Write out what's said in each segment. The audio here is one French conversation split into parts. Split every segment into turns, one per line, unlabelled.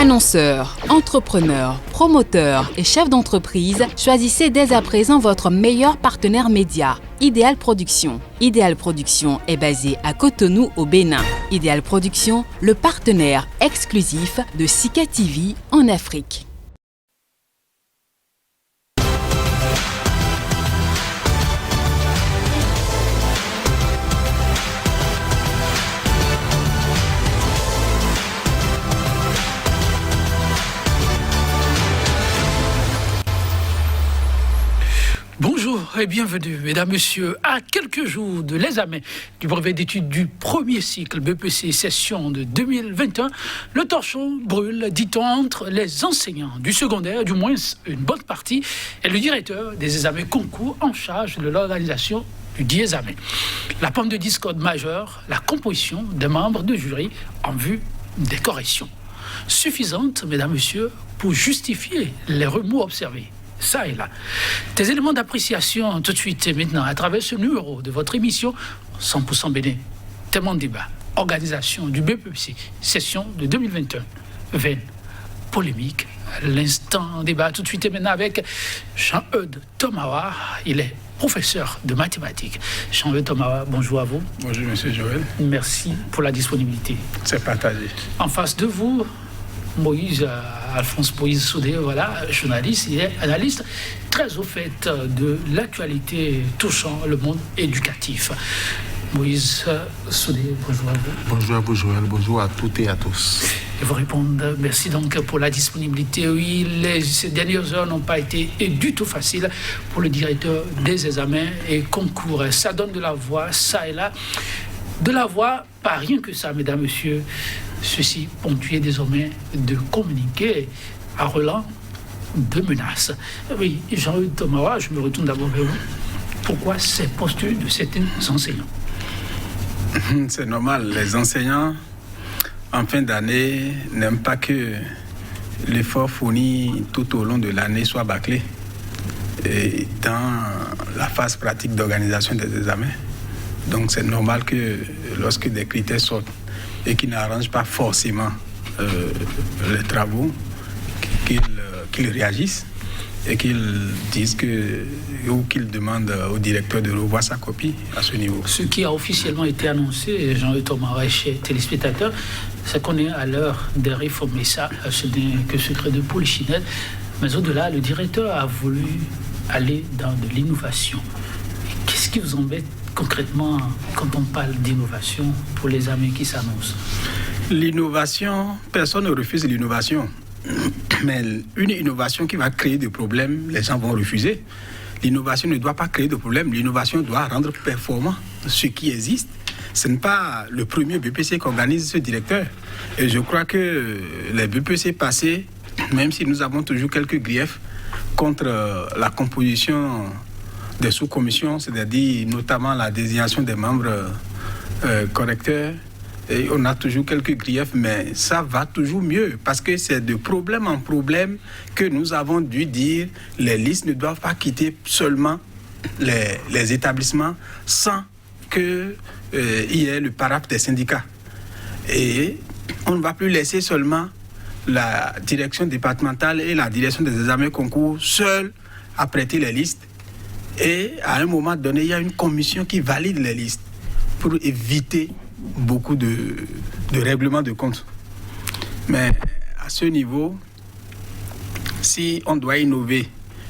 Annonceurs, entrepreneurs, promoteurs et chefs d'entreprise, choisissez dès à présent votre meilleur partenaire média, Ideal Production. Ideal Production est basé à Cotonou au Bénin. Ideal Production, le partenaire exclusif de Sika TV en Afrique.
Bonjour et bienvenue, mesdames, messieurs, à quelques jours de l'examen du brevet d'études du premier cycle BPC session de 2021. Le torchon brûle, dit-on, entre les enseignants du secondaire, du moins une bonne partie, et le directeur des examens concours en charge de l'organisation du dit examen. La pomme de discorde majeure, la composition des membres de jury en vue des corrections. Suffisante, mesdames, messieurs, pour justifier les remous observés. Ça et là. Des éléments d'appréciation tout de suite et maintenant à travers ce numéro de votre émission 100% Bénin. Tellement de débat. Organisation du BPC, session de 2021. Veine, polémique, l'instant débat tout de suite et maintenant avec Jean-Eudes Tomawa. Il est professeur de mathématiques. Jean-Eudes Tomawa, bonjour à vous.
Bonjour, monsieur Joël.
Merci pour la disponibilité.
C'est partagé.
En face de vous, Alphonse Moïse Soudé, voilà, journaliste, il est analyste très au fait de l'actualité touchant le monde éducatif. Moïse Soudé, bonjour à vous.
Bonjour à vous, Joël, bonjour à toutes et à tous.
Et vous répondre, merci donc pour la disponibilité. Oui, ces dernières heures n'ont pas été du tout faciles pour le directeur des examens et concours. Ça donne de la voix, ça et là. De la voix, pas rien que ça, mesdames, messieurs. Ceci ponctué désormais de communiquer à relents de menaces. Oui, Jean-Eudes Tomawa, je me retourne d'abord vers vous. Pourquoi ces postures de certains enseignants?
C'est normal, les enseignants, en fin d'année, n'aiment pas que l'effort fourni tout au long de l'année soit bâclé. Et dans la phase pratique d'organisation des examens. Donc c'est normal que lorsque des critères sortent et qui n'arrangent pas forcément les travaux, qu'ils réagissent et qu'ils disent ou qu'ils demandent au directeur de revoir sa copie à ce niveau.
Ce qui a officiellement été annoncé, Jean-Eudes Tomawa, chez téléspectateurs, c'est qu'on est à l'heure des réformes. Et ça, ce n'est que secret de polichinelle. Mais au-delà, le directeur a voulu aller dans de l'innovation. Qu'est-ce qui vous embête concrètement quand on parle d'innovation pour les examens qui s'annoncent?
L'innovation, personne ne refuse l'innovation. Mais une innovation qui va créer des problèmes, les gens vont refuser. L'innovation ne doit pas créer de problèmes. L'innovation doit rendre performant ce qui existe. Ce n'est pas le premier BPC qu'organise ce directeur. Et je crois que les BPC passés, même si nous avons toujours quelques griefs contre la composition des sous-commissions, c'est-à-dire notamment la désignation des membres correcteurs. Et on a toujours quelques griefs, mais ça va toujours mieux parce que c'est de problème en problème que nous avons dû dire les listes ne doivent pas quitter seulement les établissements sans qu'il y ait le parapluie des syndicats. Et on ne va plus laisser seulement la direction départementale et la direction des examens concours seules à prêter les listes. Et à un moment donné, il y a une commission qui valide les listes pour éviter beaucoup de règlements de compte. Mais à ce niveau, si on doit innover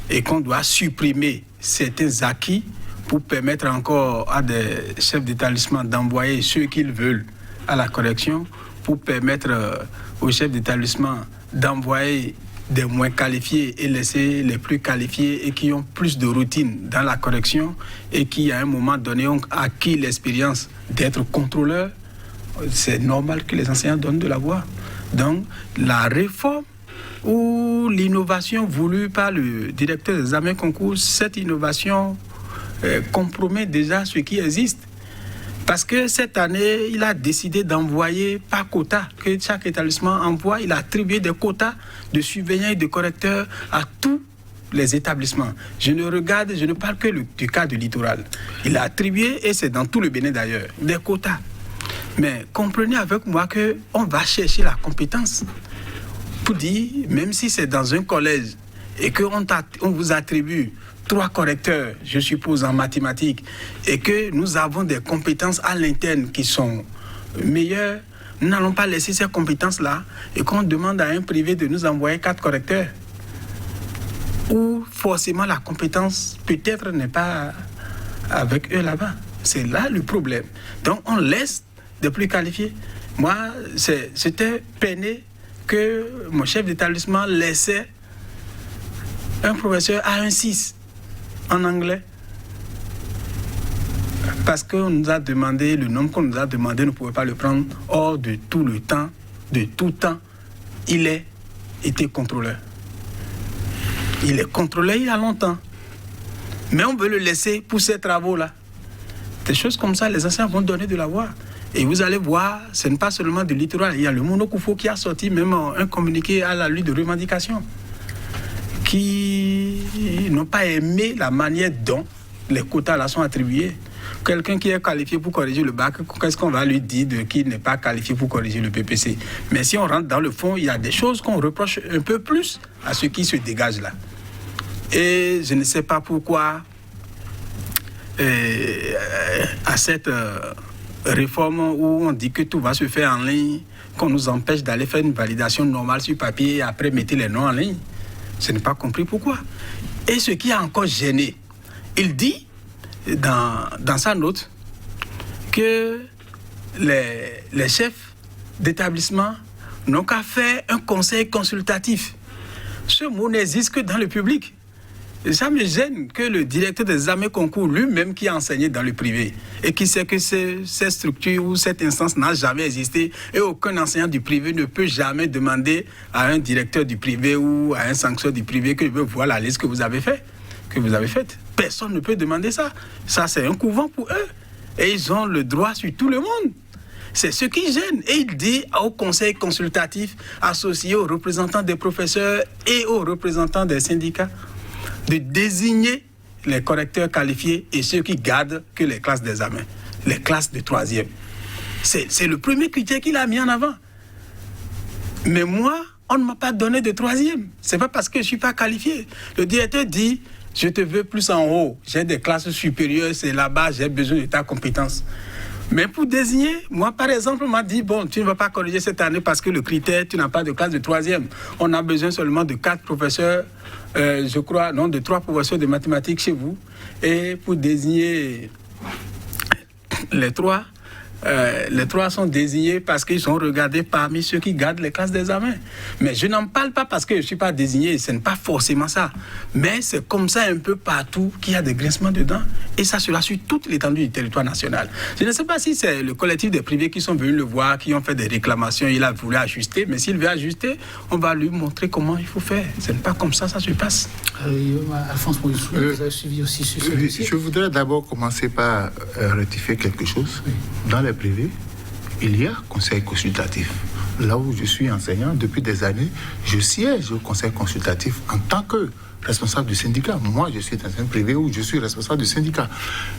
et qu'on doit supprimer certains acquis pour permettre encore à des chefs d'établissement d'envoyer ceux qu'ils veulent à la correction, pour permettre aux chefs d'établissement d'envoyer des moins qualifiés et laisser les plus qualifiés et qui ont plus de routine dans la correction et qui, à un moment donné, ont acquis l'expérience d'être contrôleurs, c'est normal que les enseignants donnent de la voix. Donc, la réforme ou l'innovation voulue par le directeur des examens concours, cette innovation compromet déjà ce qui existe. Parce que cette année, il a décidé d'envoyer par quota, que chaque établissement envoie, il a attribué des quotas de surveillants et de correcteurs à tous les établissements. Je ne parle que du cas du littoral. Il a attribué, et c'est dans tout le Bénin d'ailleurs, des quotas. Mais comprenez avec moi qu'on va chercher la compétence. pour dire, même si c'est dans un collège et qu'on vous attribue 3 correcteurs, je suppose, en mathématiques, et que nous avons des compétences à l'interne qui sont meilleures, nous n'allons pas laisser ces compétences-là et qu'on demande à un privé de nous envoyer 4 correcteurs. Ou forcément la compétence peut-être n'est pas avec eux là-bas. C'est là le problème. Donc on laisse des plus qualifiés. Moi, c'était peiné que mon chef d'établissement laissait un professeur à 1,6 en anglais. Parce qu'on nous a demandé, le nombre qu'on nous a demandé, on ne pouvait pas le prendre. Hors de tout le temps, de tout temps, il a été contrôleur. Il est contrôlé il y a longtemps. Mais on veut le laisser pour ces travaux-là. Des choses comme ça, les anciens vont donner de la voix. Et vous allez voir, ce n'est pas seulement de littoral. Il y a le Monokoufo qui a sorti même un communiqué à la lutte de revendication, qui n'ont pas aimé la manière dont les quotas là sont attribués. Quelqu'un qui est qualifié pour corriger le bac, qu'est-ce qu'on va lui dire de qui n'est pas qualifié pour corriger le PPC? Mais si on rentre dans le fond, il y a des choses qu'on reproche un peu plus à ceux qui se dégagent là. Et je ne sais pas pourquoi à cette réforme où on dit que tout va se faire en ligne, qu'on nous empêche d'aller faire une validation normale sur papier et après mettre les noms en ligne. Je n'ai pas compris pourquoi. Et ce qui a encore gêné, il dit dans sa note que les chefs d'établissement n'ont qu'à faire un conseil consultatif. Ce mot n'existe que dans le public. Et ça me gêne que le directeur des examens concours, lui-même qui a enseigné dans le privé et qui sait que cette structure ou cette instance n'a jamais existé et aucun enseignant du privé ne peut jamais demander à un directeur du privé ou à un sanctionnaire du privé que je veux voir la liste que vous avez faite. Personne ne peut demander ça. Ça, c'est un couvent pour eux. Et ils ont le droit sur tout le monde. C'est ce qui gêne. Et il dit au conseil consultatif associé aux représentants des professeurs et aux représentants des syndicats de désigner les correcteurs qualifiés et ceux qui gardent que les classes d'examen, les classes de 3e. C'est le premier critère qu'il a mis en avant. Mais moi, on ne m'a pas donné de 3e. Ce n'est pas parce que je ne suis pas qualifié. Le directeur dit, je te veux plus en haut. J'ai des classes supérieures, c'est là-bas, j'ai besoin de ta compétence. Mais pour désigner, moi par exemple, on m'a dit, bon, tu ne vas pas corriger cette année parce que le critère, tu n'as pas de classe de 3e. On a besoin seulement de 4 professeurs, je crois, non, de 3 professeurs de mathématiques chez vous. Et pour désigner les 3 sont désignés parce qu'ils sont regardés parmi ceux qui gardent les classes d'examen. Mais je n'en parle pas parce que je ne suis pas désigné, ce n'est pas forcément ça. Mais c'est comme ça un peu partout qu'il y a des grincements dedans. Et ça sera sur toute l'étendue du territoire national. Je ne sais pas si c'est le collectif des privés qui sont venus le voir, qui ont fait des réclamations, il a voulu ajuster. Mais s'il veut ajuster, on va lui montrer comment il faut faire. Ce n'est pas comme ça se passe.
Alphonse Moïse, vous avez suivi aussi ce dossier.
Je voudrais d'abord commencer par rectifier quelque chose. Oui. Dans les privés, il y a conseil consultatif. Là où je suis enseignant, depuis des années, je siège au conseil consultatif en tant que responsable du syndicat. Moi, je suis dans un privé où je suis responsable du syndicat.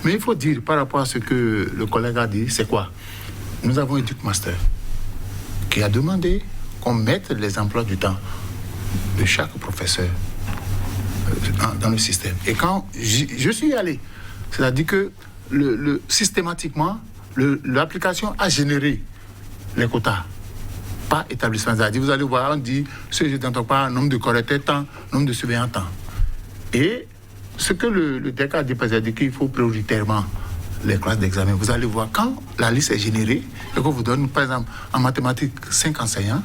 Mais il faut dire, par rapport à ce que le collègue a dit, c'est quoi? Nous avons un Duc-Master qui a demandé qu'on mette les emplois du temps de chaque professeur dans le système. Et quand je suis allé, c'est-à-dire que systématiquement, l'application a généré les quotas par établissement. C'est-à-dire, vous allez voir, on dit, ce je n'entends pas, nombre de correcteurs tant, nombre de surveillants tant. Et ce que le DEC a dit, c'est-à-dire qu'il faut prioritairement les classes d'examen. Vous allez voir, quand la liste est générée, et qu'on vous donne, par exemple, en mathématiques, 5 enseignants,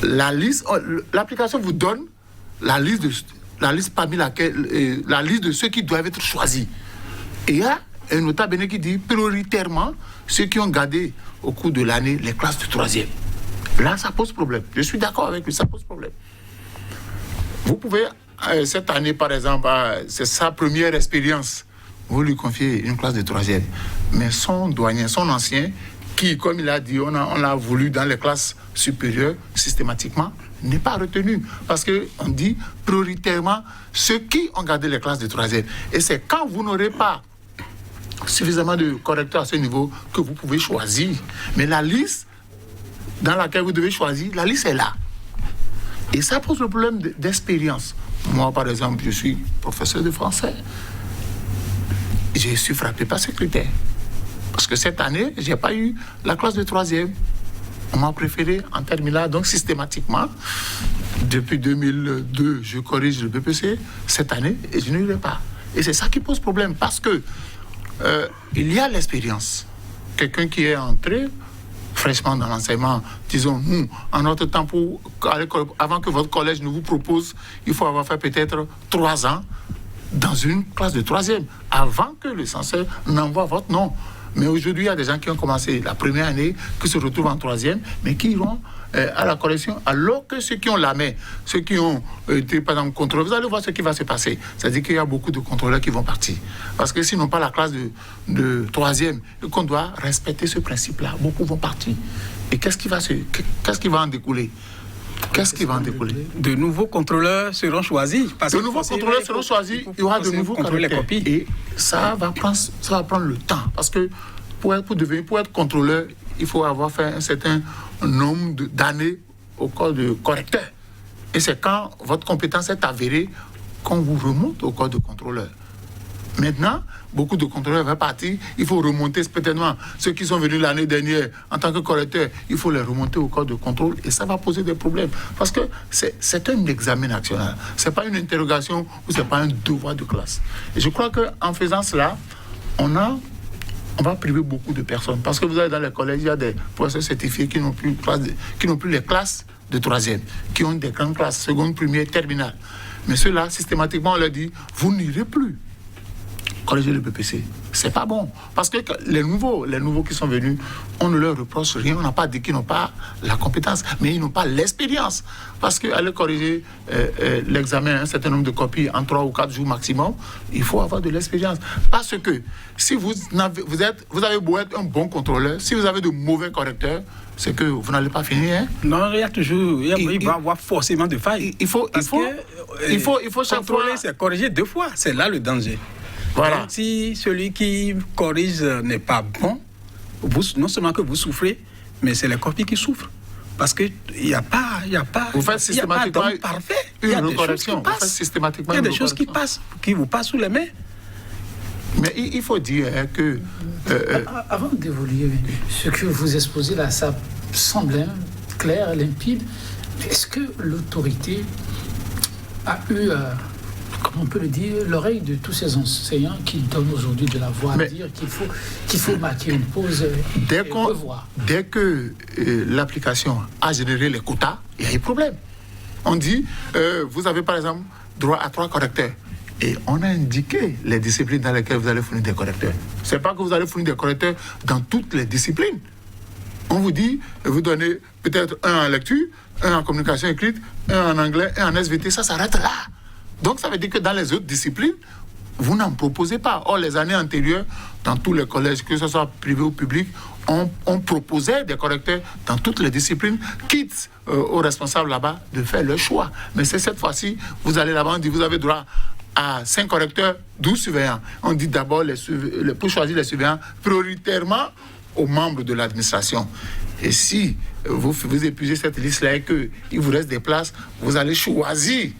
l'application vous donne la liste parmi laquelle, la liste de ceux qui doivent être choisis. Et il y a un notable béné qui dit prioritairement ceux qui ont gardé au cours de l'année les classes de 3e. Là, ça pose problème. Je suis d'accord avec lui, ça pose problème. Vous pouvez, cette année, par exemple, c'est sa première expérience, vous lui confiez une classe de 3e. Mais son doyen, son ancien, qui, comme il a dit, on l'a voulu dans les classes supérieures, systématiquement, n'est pas retenu. Parce qu'on dit prioritairement ceux qui ont gardé les classes de 3e. Et c'est quand vous n'aurez pas suffisamment de correcteurs à ce niveau que vous pouvez choisir. Mais la liste dans laquelle vous devez choisir, la liste est là. Et ça pose le problème d'expérience. Moi, par exemple, je suis professeur de français. Je suis frappé par ce critère. Parce que cette année, je n'ai pas eu la classe de 3e. On m'a préféré en terminale, donc systématiquement. Depuis 2002, je corrige le BPC. Cette année, et je n'irai pas. Et c'est ça qui pose problème, parce que il y a l'expérience. Quelqu'un qui est entré fraîchement dans l'enseignement, disons, nous, en notre temps, avant que votre collège ne vous propose, il faut avoir fait peut-être 3 ans dans une classe de 3e, avant que le censeur n'envoie votre nom. Mais aujourd'hui, il y a des gens qui ont commencé la première année, qui se retrouvent en 3e, mais qui iront à la correction, alors que ceux qui ont la main, ceux qui ont été, par exemple, contrôlés, vous allez voir ce qui va se passer. C'est-à-dire qu'il y a beaucoup de contrôleurs qui vont partir. Parce que s'ils n'ont pas la classe de 3e, et qu'on doit respecter ce principe-là, beaucoup vont partir. Et qu'est-ce qui va en découler? Qu'est-ce qui va en découler?
De nouveaux contrôleurs seront choisis.
De nouveaux contrôleurs seront choisis, il y aura de nouveaux contrôleurs. Et ça va prendre le temps. Parce que pour être contrôleur, il faut avoir fait un certain nombre d'années au corps de correcteur. Et c'est quand votre compétence est avérée qu'on vous remonte au corps de contrôleur. Maintenant, beaucoup de contrôleurs vont partir. Il faut remonter peut-être ceux qui sont venus l'année dernière en tant que correcteurs. Il faut les remonter au corps de contrôle et ça va poser des problèmes. Parce que c'est un examen national. Ce n'est pas une interrogation ou ce n'est pas un devoir de classe. Et je crois qu'en faisant cela, on va priver beaucoup de personnes. Parce que vous allez dans les collèges, il y a des professeurs certifiés qui n'ont plus les classes de 3e, qui ont des grandes classes, seconde, première, terminale. Mais ceux-là, systématiquement, on leur dit, vous n'irez plus corriger le BPC. C'est pas bon. Parce que les nouveaux qui sont venus, on ne leur reproche rien. On n'a pas dit qu'ils n'ont pas la compétence, mais ils n'ont pas l'expérience. Parce qu'aller corriger l'examen, un certain nombre de copies en 3 ou 4 jours maximum, il faut avoir de l'expérience. Parce que si vous avez beau être un bon contrôleur, si vous avez de mauvais correcteurs, c'est que vous n'allez pas finir. Hein?
Non, il va y avoir forcément de failles.
Il faut chaque fois...
Contrôler, c'est corriger 2 fois. C'est là le danger.
Voilà.
Donc, si celui qui corrige n'est pas bon, non seulement que vous souffrez, mais c'est les copies qui souffrent. Parce qu'il n'y a pas d'homme parfait. Il y a des choses qui passent. Il y a des choses qui vous passent sous les mains.
Mais il faut dire que...
Avant d'évoluer, ce que vous exposez là, ça semble clair, limpide. Est-ce que l'autorité a eu... comme on peut le dire, l'oreille de tous ces enseignants qui donnent aujourd'hui de la voix à dire qu'il faut marquer une pause et revoir.
Dès que l'application a généré les quotas, il y a eu problème. On dit, vous avez par exemple droit à 3 correcteurs. Et on a indiqué les disciplines dans lesquelles vous allez fournir des correcteurs. Ce n'est pas que vous allez fournir des correcteurs dans toutes les disciplines. On vous dit, vous donnez peut-être un en lecture, un en communication écrite, un en anglais, un en SVT, ça s'arrête là. Donc, ça veut dire que dans les autres disciplines, vous n'en proposez pas. Or, les années antérieures, dans tous les collèges, que ce soit privé ou public, on proposait des correcteurs dans toutes les disciplines, quitte aux responsables là-bas de faire leur choix. Mais c'est cette fois-ci, vous allez là-bas, on dit, vous avez droit à 5 correcteurs, 12 surveillants. On dit d'abord, pour choisir les surveillants, prioritairement aux membres de l'administration. Et si vous épuisez cette liste-là et qu'il vous reste des places, vous allez choisir.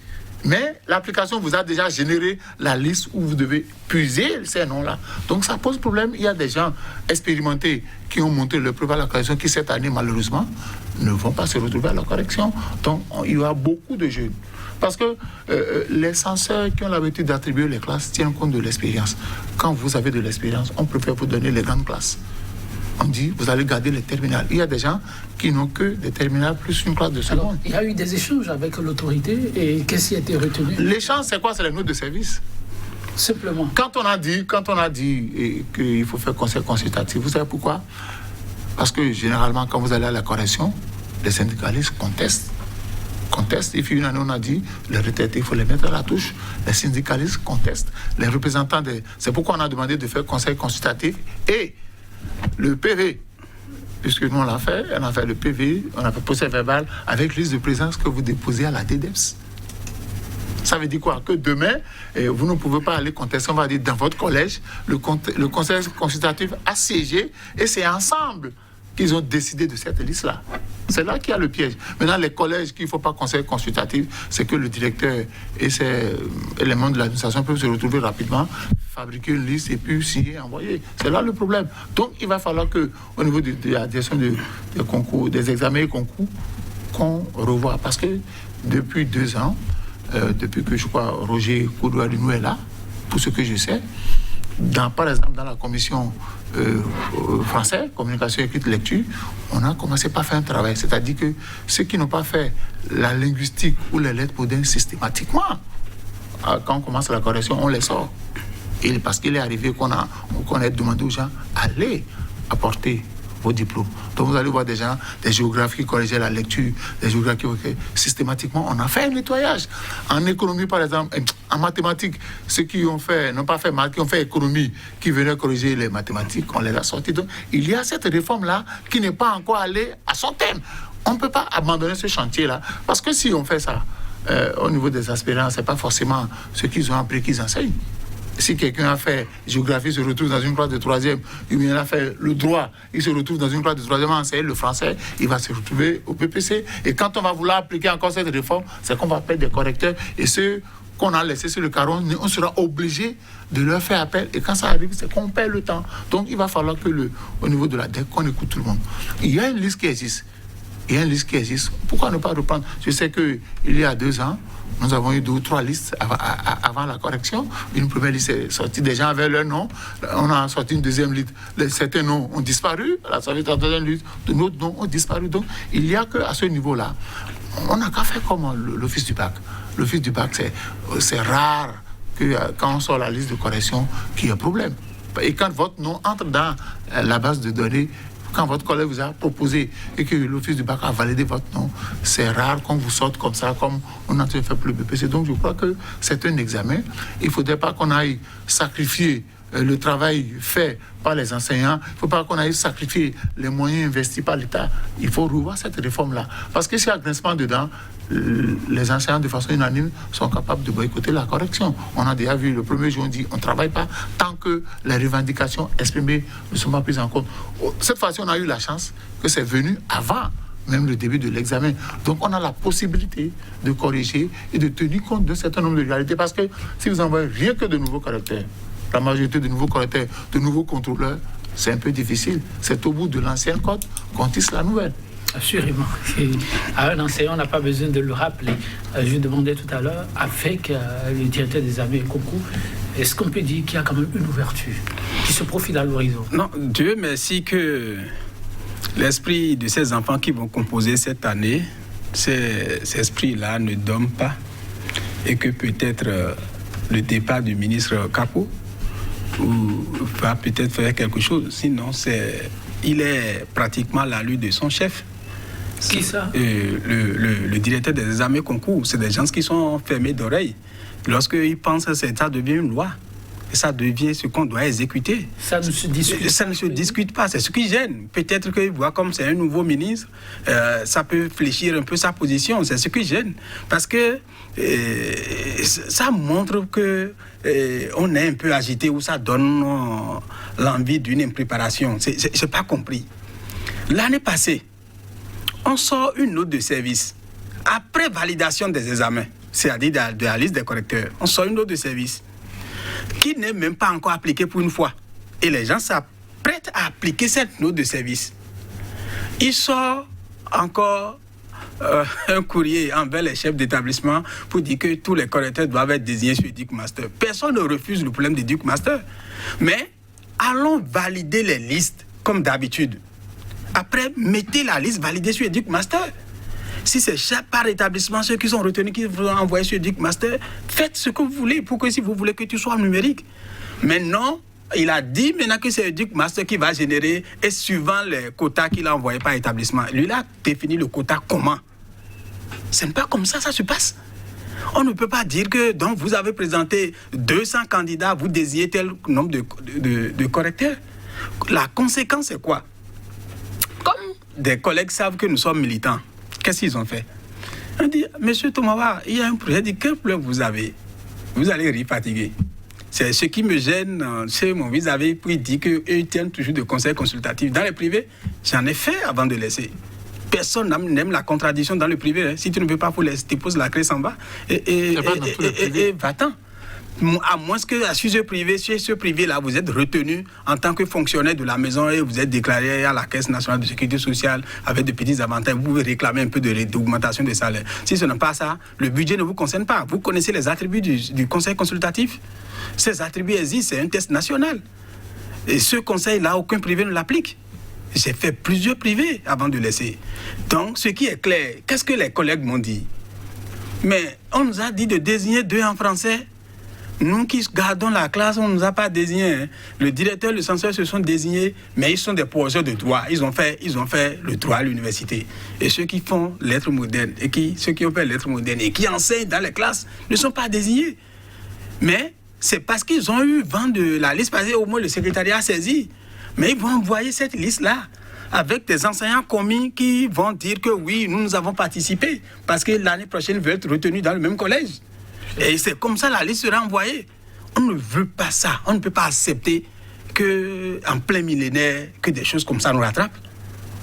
Mais l'application vous a déjà généré la liste où vous devez puiser ces noms-là. Donc ça pose problème. Il y a des gens expérimentés qui ont monté le preuve à la correction qui cette année, malheureusement, ne vont pas se retrouver à la correction. Donc il y aura beaucoup de jeunes. Parce que les censeurs qui ont l'habitude d'attribuer les classes tiennent compte de l'expérience. Quand vous avez de l'expérience, on préfère vous donner les grandes classes. On dit, vous allez garder les terminales. Il y a des gens qui n'ont que des terminales plus une classe de seconde.
Alors, il y a eu des échanges avec l'autorité et qu'est-ce qui a été retenu?
L'échange, c'est quoi? C'est les notes de service.
Simplement.
Quand on a dit qu'il faut faire conseil consultatif, vous savez pourquoi? Parce que généralement, quand vous allez à la correction, les syndicalistes contestent. Il fait une année, on a dit, les retraités, il faut les mettre à la touche. Les syndicalistes contestent. Les représentants C'est pourquoi on a demandé de faire conseil consultatif et le PV, puisque nous on a fait le PV, on a fait procès verbal avec liste de présence que vous déposez à la DDEPS. Ça veut dire quoi? Que demain, vous ne pouvez pas aller contester, on va dire, dans votre collège, le conseil consultatif a siégé et c'est ensemble qu'ils ont décidé de cette liste-là. C'est là qu'il y a le piège. Maintenant, les collèges qu'il ne faut pas conseil consultatif, c'est que le directeur et ses éléments de l'administration peuvent se retrouver rapidement, fabriquer une liste et puis signer, envoyer. C'est là le problème. Donc, il va falloir qu'au niveau de la direction des concours, des examens et concours, qu'on revoie. Parce que depuis 2 ans, depuis que je crois Roger Koudouadounou est là, pour ce que je sais, par exemple dans la commission française, communication écrite lecture, on a commencé par faire un travail. C'est-à-dire que ceux qui n'ont pas fait la linguistique ou les lettres moderne systématiquement, quand on commence la correction, on les sort. Et parce qu'il est arrivé qu'on ait demandé aux gens d'aller apporter vos diplômes. Donc vous allez voir des gens, des géographes qui corrigeaient la lecture, des géographes qui systématiquement, on a fait un nettoyage. En économie, par exemple, en mathématiques, ceux qui n'ont pas fait maths, qui ont fait économie, qui venaient corriger les mathématiques, on les a sortis. Donc il y a cette réforme-là qui n'est pas encore allée à son terme. On ne peut pas abandonner ce chantier-là, parce que si on fait ça, au niveau des aspirants, ce n'est pas forcément ce qu'ils ont appris qu'ils enseignent. Si quelqu'un a fait géographie, il se retrouve dans une classe de 3e, il a fait le droit, il se retrouve dans une classe de 3e à enseigner le français, il va se retrouver au BPC. Et quand on va vouloir appliquer encore cette réforme, c'est qu'on va perdre des correcteurs. Et ceux qu'on a laissés sur le carreau, on sera obligé de leur faire appel. Et quand ça arrive, c'est qu'on perd le temps. Donc il va falloir que au niveau de la DEC, qu'on écoute tout le monde. Il y a une liste qui existe. Pourquoi ne pas reprendre? Je sais qu'il y a 2 ans, nous avons eu 2 ou 3 listes avant la correction. Une première liste est sortie, des gens avaient leur nom. On a sorti une deuxième liste. Certains noms ont disparu. La deuxième liste, d'autres noms ont disparu. Donc, il n'y a qu'à ce niveau-là. On n'a qu'à faire comme l'office du bac. L'office du bac, c'est rare que quand on sort la liste de correction, qu'il y ait un problème. Et quand votre nom entre dans la base de données, quand votre collègue vous a proposé et que l'office du bac a validé votre nom, c'est rare qu'on vous sorte comme ça, comme on a fait pour le BPC. Donc je crois que c'est un examen. Il ne faudrait pas qu'on aille sacrifier le travail fait par les enseignants. Il ne faut pas qu'on aille sacrifier les moyens investis par l'État. Il faut revoir cette réforme-là. Parce que s'il y a grincement dedans, les enseignants de façon unanime sont capables de boycotter la correction. On a déjà vu le premier jour, on dit on ne travaille pas tant que les revendications exprimées ne sont pas prises en compte. Cette fois-ci, on a eu la chance que c'est venu avant même le début de l'examen. Donc on a la possibilité de corriger et de tenir compte d'un certain nombre de réalités. Parce que si vous envoyez rien que de nouveaux caractères, la majorité de nouveaux correcteurs, de nouveaux contrôleurs, c'est un peu difficile. C'est au bout de l'ancien code qu'on tisse la nouvelle.
Assurément. À un enseignant, on n'a pas besoin de le rappeler. Je demandais tout à l'heure, avec le directeur des examens et concours, est-ce qu'on peut dire qu'il y a quand même une ouverture qui se profile à l'horizon?
Non, Dieu merci que l'esprit de ces enfants qui vont composer cette année, ces esprits-là ne dorment pas et que peut-être le départ du ministre Capo va peut-être faire quelque chose. Sinon, il est pratiquement la lutte de son chef.
Qui ça?
Le directeur des examens concours. C'est des gens qui sont fermés d'oreilles. Lorsqu'ils pensent que ça devient une loi, et ça devient ce qu'on doit exécuter.
Ça ne se discute.
Ça ne se discute pas, c'est ce qui gêne. Peut-être qu'ils voient comme c'est un nouveau ministre, ça peut fléchir un peu sa position, c'est ce qui gêne. Parce que ça montre que on est un peu agité ou ça donne l'envie d'une impréparation. C'est pas compris. L'année passée, on sort une note de service. Après validation des examens, c'est-à-dire de la liste des correcteurs, on sort une note de service qui n'est même pas encore appliquée pour une fois. Et les gens s'apprêtent à appliquer cette note de service. Il sort encore un courrier envers les chefs d'établissement pour dire que tous les correcteurs doivent être désignés sur Duke Master. Personne ne refuse le problème de Duke Master. Mais allons valider les listes comme d'habitude. Après, mettez la liste validée sur Duke Master. Si c'est par établissement, ceux qui sont retenus, qui vous ont envoyé sur Duke Master, faites ce que vous voulez, pour que si vous voulez que tu sois numérique. Mais non, il a dit maintenant que c'est le Duke Master qui va générer, et suivant les quotas qu'il a envoyés par établissement. Lui, il a défini le quota comment? Ce n'est pas comme ça se passe. On ne peut pas dire que donc, vous avez présenté 200 candidats, vous désignez tel nombre de correcteurs. La conséquence, c'est quoi? Comme des collègues savent que nous sommes militants, qu'est-ce qu'ils ont fait? On dit, monsieur Tomawa, il y a un projet, il dit, quel problème vous avez? Vous allez rire fatigué. C'est ce qui me gêne chez mon vis-à-vis, pour dire qu'eux tiennent toujours de conseils consultatifs. Dans les privés, j'en ai fait avant de laisser. Personne n'aime la contradiction dans le privé. Hein. Si tu ne veux pas, tu poses la clé en bas et va-t'en. À moins que chez ce privé-là, vous êtes retenu en tant que fonctionnaire de la maison et vous êtes déclaré à la Caisse nationale de sécurité sociale avec de petits avantages, vous pouvez réclamer un peu d'augmentation de salaire. Si ce n'est pas ça, le budget ne vous concerne pas. Vous connaissez les attributs du conseil consultatif. Ces attributs existent, c'est un test national. Et ce conseil-là, aucun privé ne l'applique. J'ai fait plusieurs privés avant de laisser. Donc, ce qui est clair, qu'est-ce que les collègues m'ont dit? Mais on nous a dit de désigner 2 en français. Nous qui gardons la classe, on ne nous a pas désigné. Hein. Le directeur, le censeur se sont désignés, mais ils sont des professeurs de droit. Ils ont fait le droit à l'université. Et ceux qui font lettres modernes, ceux qui ont fait lettres modernes et qui enseignent dans les classes ne sont pas désignés. Mais c'est parce qu'ils ont eu vent de la liste, parce qu'au moins le secrétariat a saisi. Mais ils vont envoyer cette liste-là avec des enseignants commis qui vont dire que oui, nous avons participé, parce que l'année prochaine, ils veulent être retenus dans le même collège. Et c'est comme ça la liste sera envoyée. On ne veut pas ça. On ne peut pas accepter qu'en plein millénaire, que des choses comme ça nous rattrapent.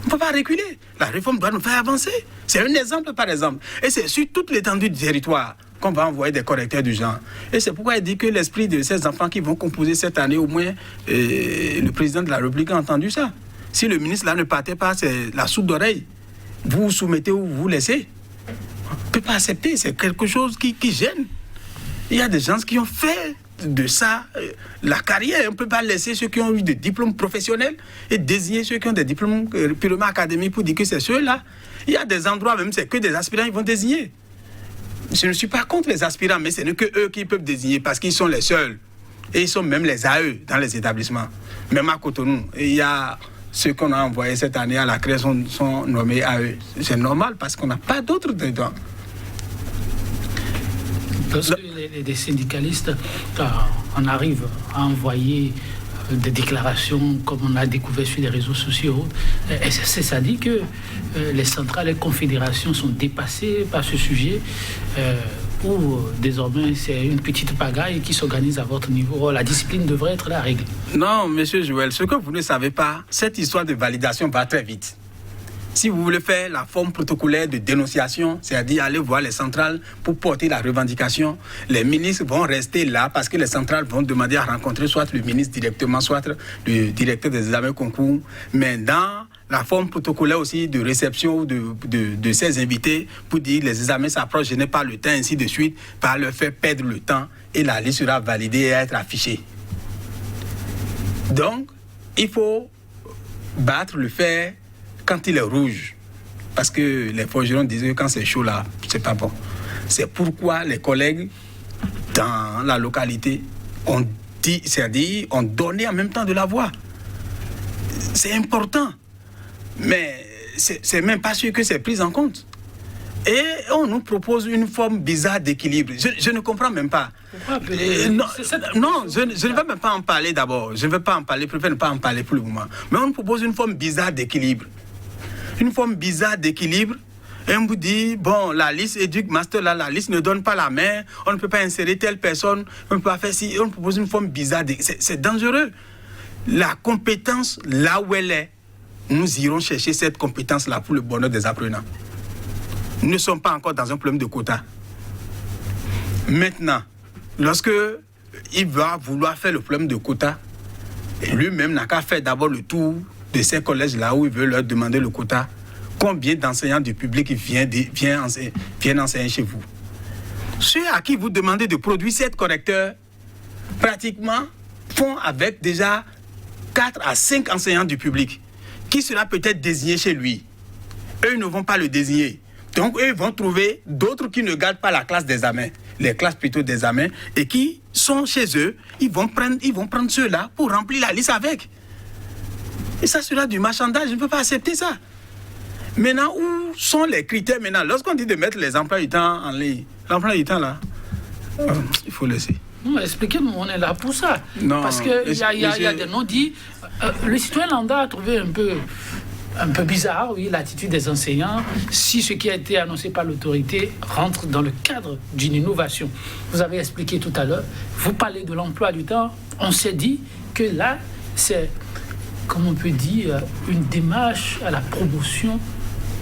On ne peut pas reculer. La réforme doit nous faire avancer. C'est un exemple par exemple. Et c'est sur toute l'étendue du territoire qu'on va envoyer des correcteurs du genre. Et c'est pourquoi il dit que l'esprit de ces enfants qui vont composer cette année, au moins, le président de la République a entendu ça. Si le ministre là ne partait pas, c'est la soupe d'oreille. Vous vous soumettez ou vous laissez. On ne peut pas accepter. C'est quelque chose qui gêne. Il y a des gens qui ont fait de ça la carrière. On ne peut pas laisser ceux qui ont eu des diplômes professionnels et désigner ceux qui ont des diplômes purement académiques pour dire que c'est ceux-là. Il y a des endroits même, c'est que des aspirants ils vont désigner. Je ne suis pas contre les aspirants, mais ce n'est que eux qui peuvent désigner parce qu'ils sont les seuls. Et ils sont même les AE dans les établissements. Même à Cotonou, il y a ceux qu'on a envoyés cette année à la CRE sont nommés AE. C'est normal parce qu'on n'a pas d'autres dedans.
Lorsque les syndicalistes, on arrive à envoyer des déclarations comme on a découvert sur les réseaux sociaux, ça dit que les centrales et confédérations sont dépassées par ce sujet où désormais c'est une petite pagaille qui s'organise à votre niveau. La discipline devrait être la règle.
Non, monsieur Joël, ce que vous ne savez pas, cette histoire de validation va très vite. Si vous voulez faire la forme protocolaire de dénonciation, c'est-à-dire aller voir les centrales pour porter la revendication, les ministres vont rester là parce que les centrales vont demander à rencontrer soit le ministre directement, soit le directeur des examens concours. Mais dans la forme protocolaire aussi de réception de ces invités, pour dire les examens s'approchent, je n'ai pas le temps, ainsi de suite, par leur faire perdre le temps et la liste sera validée et être affichée. Donc, il faut battre le fer quand il est rouge, parce que les forgerons disent que quand c'est chaud là, c'est pas bon. C'est pourquoi les collègues dans la localité ont dit, c'est-à-dire ont donné en même temps de la voix. C'est important, mais c'est même pas sûr que c'est pris en compte. Et on nous propose une forme bizarre d'équilibre. Je ne comprends même pas. Non, je ne vais même pas en parler d'abord. Je ne vais pas en parler, je préfère ne pas en parler pour le moment. Mais on nous propose une forme bizarre d'équilibre. Une forme bizarre d'équilibre. Et on vous dit, bon, la liste éduque master, là, la liste ne donne pas la main, on ne peut pas insérer telle personne, on ne peut pas faire ci, on propose une forme bizarre. C'est dangereux. La compétence, là où elle est, nous irons chercher cette compétence-là pour le bonheur des apprenants. Nous ne sommes pas encore dans un problème de quota. Maintenant, lorsque il va vouloir faire le problème de quota, lui-même n'a qu'à faire d'abord le tour de ces collèges-là où il veut leur demander le quota. Combien d'enseignants du public viennent enseigner chez vous? Ceux à qui vous demandez de produire 7 correcteurs, pratiquement, font avec déjà 4 à 5 enseignants du public, qui sera peut-être désigné chez lui. Eux ne vont pas le désigner. Donc, eux vont trouver d'autres qui ne gardent pas la classe d'examen, les classes plutôt d'examen, et qui sont chez eux, ils vont prendre ceux-là pour remplir la liste avec. Et ça sera du marchandage, je ne peux pas accepter ça. Maintenant, où sont les critères maintenant? Lorsqu'on dit de mettre les emplois du temps en ligne, l'emploi du temps là, il faut laisser.
Non, expliquez-nous, on est là pour ça.
Non,
parce qu'il y a des non-dits. Le citoyen lambda a trouvé un peu un peu bizarre, oui, l'attitude des enseignants, si ce qui a été annoncé par l'autorité rentre dans le cadre d'une innovation. Vous avez expliqué tout à l'heure, vous parlez de l'emploi du temps, on s'est dit que là, c'est, comme on peut dire, une démarche à la promotion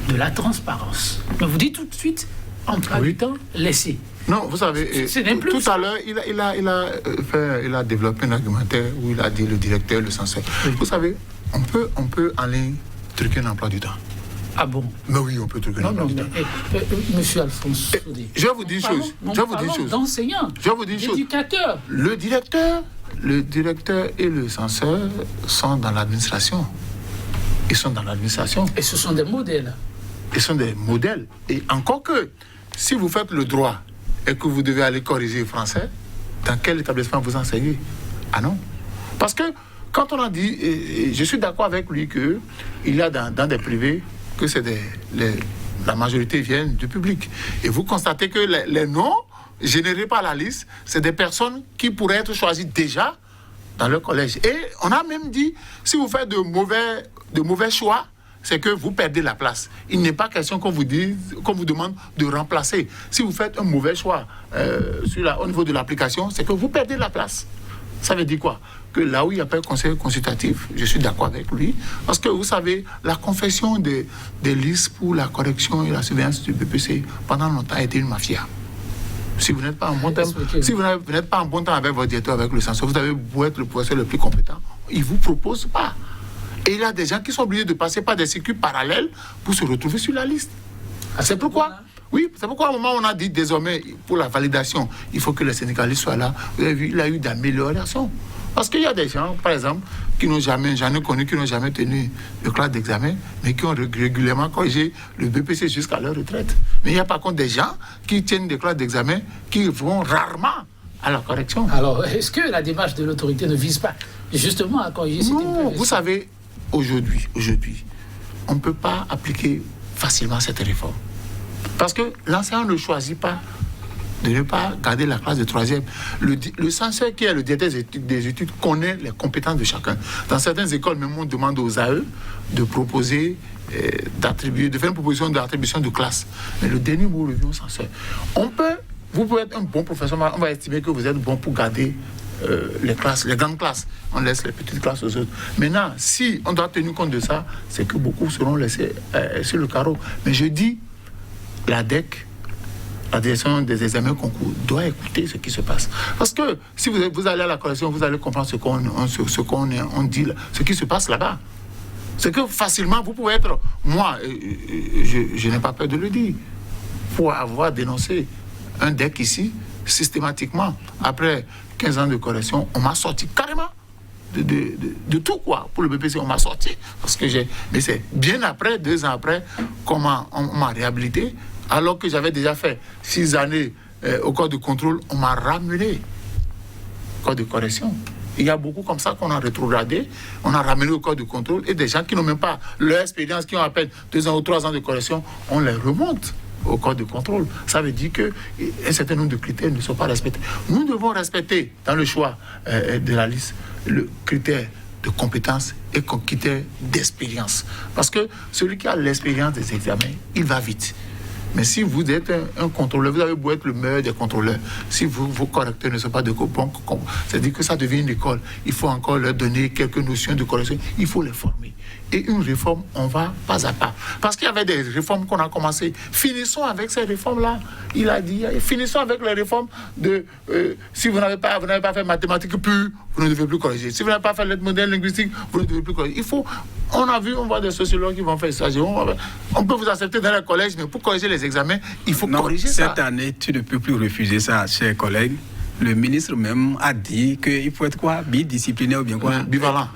de la transparence. Mais vous dites tout de suite, emploi du temps, laissez.
Non, vous savez, tout à l'heure, il a développé un argumentaire où il a dit le directeur, le censeur. Oui. Vous savez, on peut aller truquer un emploi du temps.
Ah bon?
Mais oui, on peut truquer un emploi du temps.
Monsieur Alphonse Soudé,
je vais vous dire une chose. Je vais vous dire une chose.
D'enseignants, d'éducateurs.
Le directeur et le censeur sont dans l'administration. Ils sont dans l'administration.
Et ce sont des modèles.
Ils sont des modèles. Et encore que, si vous faites le droit et que vous devez aller corriger le français, dans quel établissement vous enseignez? Ah non. Parce que quand on a dit, et je suis d'accord avec lui qu'il y a dans des privés que la majorité viennent du public. Et vous constatez que les noms générés par la liste, c'est des personnes qui pourraient être choisies déjà dans leur collège. Et on a même dit, si vous faites de mauvais choix, c'est que vous perdez la place. Il n'est pas question qu'on vous demande de remplacer. Si vous faites un mauvais choix au niveau de l'application, c'est que vous perdez la place. Ça veut dire quoi? Que là où il n'y a pas de conseil consultatif, je suis d'accord avec lui, parce que vous savez, la confection des listes pour la correction et la surveillance du BPC, pendant longtemps, a été une mafia. Si vous n'êtes pas en bon temps, avec votre directeur, avec le censeur, vous avez beau être le professeur le plus compétent, il ne vous propose pas. Et il y a des gens qui sont obligés de passer par des circuits parallèles pour se retrouver sur la liste. C'est pourquoi, c'est pourquoi au moment où on a dit désormais, pour la validation, il faut que les syndicalistes soient là. Vous avez vu, il y a eu d'amélioration. Parce qu'il y a des gens, par exemple, j'en ai connu, qui n'ont jamais tenu de classe d'examen, mais qui ont régulièrement corrigé le BPC jusqu'à leur retraite. Mais il y a par contre des gens qui tiennent des classes d'examen qui vont rarement à la correction.
Alors, est-ce que la démarche de l'autorité ne vise pas justement à corriger cette imperfection?
Non, vous savez, aujourd'hui, on ne peut pas appliquer facilement cette réforme. Parce que l'enseignant ne choisit pas de ne pas garder la classe de troisième. Le censeur qui est le directeur des études connaît les compétences de chacun. Dans certaines écoles, même on demande aux AE de proposer, de faire une proposition d'attribution de classe. Mais le dernier mot revient au censeur. Vous pouvez être un bon professeur, on va estimer que vous êtes bon pour garder les classes, les grandes classes. On laisse les petites classes aux autres. Maintenant, si on doit tenir compte de ça, c'est que beaucoup seront laissés sur le carreau. Mais je dis, la DEC, la direction des examens concours, doit écouter ce qui se passe. Parce que si vous allez à la correction, vous allez comprendre ce qu'on dit, ce qui se passe là-bas. C'est que facilement, vous pouvez être... Moi, je n'ai pas peur de le dire. Pour avoir dénoncé un DEC ici, systématiquement, après 15 ans de correction, on m'a sorti carrément de tout, quoi. Pour le BPC, on m'a sorti. Parce que mais c'est bien après, 2 ans après, comment on m'a réhabilité. Alors que j'avais déjà fait 6 années au corps de contrôle, on m'a ramené au corps de correction. Il y a beaucoup comme ça qu'on a rétrogradé, on a ramené au corps de contrôle, et des gens qui n'ont même pas leur expérience, qui ont à peine 2 ans ou 3 ans de correction, on les remonte au corps de contrôle. Ça veut dire qu'un certain nombre de critères ne sont pas respectés. Nous devons respecter dans le choix de la liste le critère de compétence et le critère d'expérience. Parce que celui qui a l'expérience des examens, il va vite. Mais si vous êtes un contrôleur, vous avez beau être le meilleur des contrôleurs, si vos correcteurs ne sont pas de bons, c'est-à-dire que ça devient une école. Il faut encore leur donner quelques notions de correction. Il faut les former. Et une réforme, on va pas à pas. Parce qu'il y avait des réformes qu'on a commencées. Finissons avec ces réformes-là. Il a dit, finissons avec les réformes de... si vous n'avez pas fait mathématiques pures, vous ne devez plus corriger. Si vous n'avez pas fait l'aide modèle linguistique, vous ne devez plus corriger. On voit des sociologues qui vont faire ça. On peut vous accepter dans le collège, mais pour corriger les examens, il faut corriger ça.
Cette année, tu ne peux plus refuser ça, chers collègues. Le ministre même a dit qu'il faut être quoi? Bidisciplinaire ou bien quoi?
Bivalent.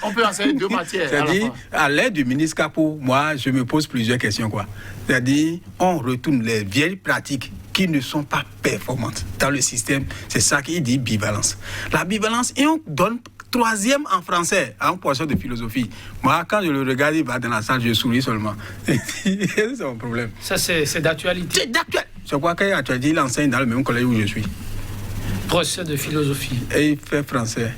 On peut enseigner 2 matières. C'est-à-dire, à l'aide du ministre Capot, moi, je me pose plusieurs questions, quoi. C'est-à-dire, on retourne les vieilles pratiques qui ne sont pas performantes dans le système. C'est ça qu'il dit bivalence. La bivalence, et on donne 3e en français, en portion de philosophie. Moi, quand je le regarde, il va dans la salle, je souris seulement. C'est mon problème.
Ça, c'est d'actualité.
C'est d'actualité. Je crois qu'il enseigne dans le même collège où je suis.
Professeur de philosophie.
Et il fait français.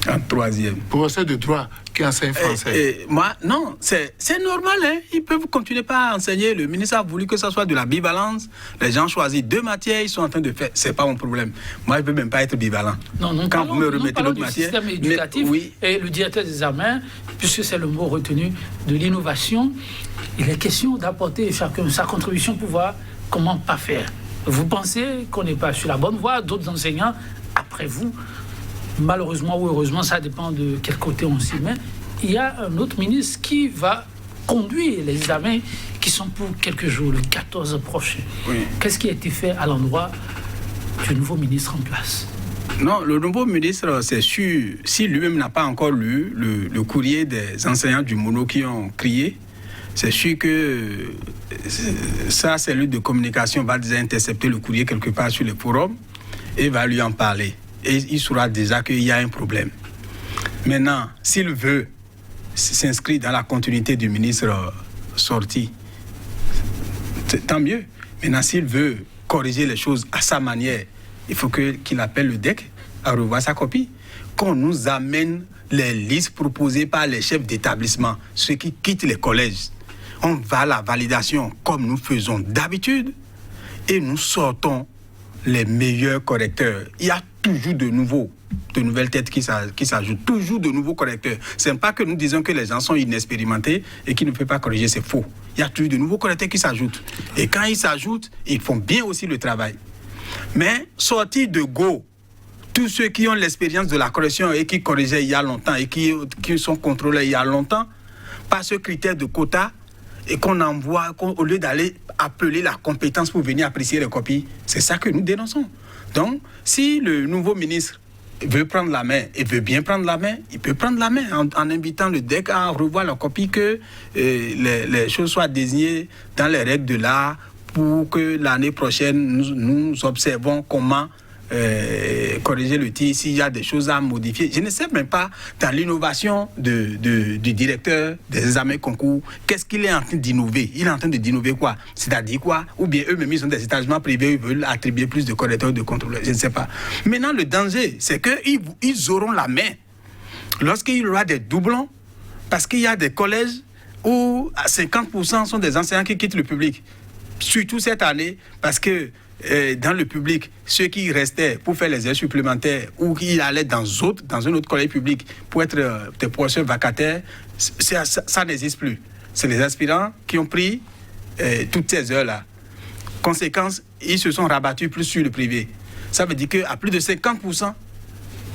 En troisième.
Professeur de droit qui enseigne français.
Moi, non, c'est normal. Hein. Ils peuvent continuer pas à enseigner. Le ministre a voulu que ça soit de la bivalence. Les gens choisissent 2 matières, ils sont en train de faire. C'est pas mon problème. Moi, je peux même pas être bivalent.
Non,
quand vous me remettez l'autre matière.
Système éducatif,
oui.
Et le directeur des examens, puisque c'est le mot retenu de l'innovation, il est question d'apporter chacun sa contribution pour voir comment pas faire. Vous pensez qu'on n'est pas sur la bonne voie, d'autres enseignants, après vous, malheureusement ou heureusement, ça dépend de quel côté on s'y met, il y a un autre ministre qui va conduire les examens qui sont pour quelques jours, le 14 prochain. Oui. Qu'est-ce qui a été fait à l'endroit du nouveau ministre en place?
Non, le nouveau ministre, c'est sûr, si lui-même n'a pas encore lu le courrier des enseignants du Mono qui ont crié, c'est sûr que sa cellule de communication va déjà intercepter le courrier quelque part sur les forums et va lui en parler. Et il saura déjà qu'il y a un problème. Maintenant, s'il veut s'inscrire dans la continuité du ministre sorti, tant mieux. Maintenant, s'il veut corriger les choses à sa manière, il faut qu'il appelle le DEC à revoir sa copie. Qu'on nous amène les listes proposées par les chefs d'établissement, ceux qui quittent les collèges. On va à la validation comme nous faisons d'habitude et nous sortons les meilleurs correcteurs. Il y a toujours de nouvelles têtes qui s'ajoutent, toujours de nouveaux correcteurs. Ce n'est pas que nous disons que les gens sont inexpérimentés et qu'ils ne peuvent pas corriger, c'est faux. Il y a toujours de nouveaux correcteurs qui s'ajoutent. Et quand ils s'ajoutent, ils font bien aussi le travail. Mais sortir de go, tous ceux qui ont l'expérience de la correction et qui corrigeaient il y a longtemps et qui sont contrôlés il y a longtemps, par ce critère de quota, et qu'on envoie, au lieu d'aller appeler la compétence pour venir apprécier les copies, c'est ça que nous dénonçons. Donc, si le nouveau ministre veut prendre la main et veut bien prendre la main, il peut prendre la main en invitant le DEC à revoir la copie, que les choses soient désignées dans les règles de l'art pour que l'année prochaine, nous observons comment corriger le tir s'il y a des choses à modifier. Je ne sais même pas, dans l'innovation du directeur des examens concours, qu'est-ce qu'il est en train d'innover? Il est en train d'innover quoi? C'est-à-dire quoi? Ou bien eux-mêmes, ils ont des établissements privés, ils veulent attribuer plus de correcteurs, de contrôleurs, je ne sais pas. Maintenant, le danger, c'est qu'ils auront la main lorsqu'il y aura des doublons, parce qu'il y a des collèges où 50% sont des enseignants qui quittent le public. Surtout cette année, parce que dans le public, ceux qui restaient pour faire les heures supplémentaires ou qui allaient dans un autre collège public pour être des professeurs vacataires, ça n'existe plus. C'est les aspirants qui ont pris toutes ces heures-là. Conséquence, ils se sont rabattus plus sur le privé. Ça veut dire qu'à plus de 50%,